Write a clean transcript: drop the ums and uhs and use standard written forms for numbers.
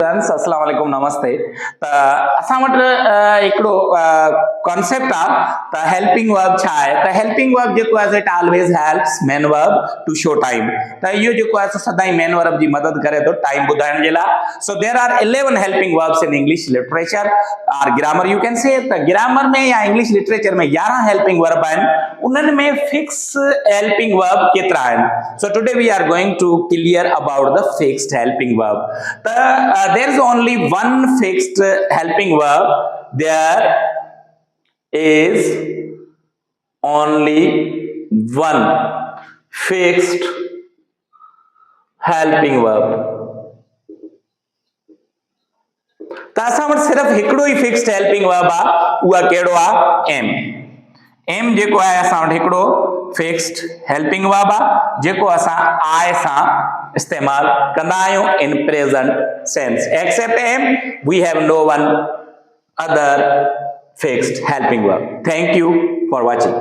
Friends अस्सलाम वालेकुम नमस्ते त असां वटि हिकिड़ो कॉन्सेप्ट आहे त हेल्पिंग वर्ब छा आहे त हेल्पिंग वर्ब जेको आहे it always helps main verb to show time त इहो जेको आहे सदाईं मेन वर्ब जी मदद करे थो टाइम ॿुधाइण जे लाइ so there are 11 helping verbs in English literature or grammar you can say त ग्रामर में या इंग्लिश लिटरेचर में 11 हेल्पिंग वर्ब आहिनि उन्हनि में फिक्स हेल्पिंग वर्ब केतिरा आहिनि so today we are going to clear about the fixed helping verb त there is only one fixed helping verb. There is only one fixed helping verb. त असां वटि सिर्फ़ु हिकिड़ो ई फिक्स्ड हेल्पिंग वर्ब आहे उहा कहिड़ो आहे एम एम जेको आहे असां वटि हिकिड़ो फिक्स्ड हेल्पिंग वर्ब आहे जेको असां आए सां इस्तेमाल कंदा आहियूं in present sense except am we have no one other fixed helping verb thank you for watching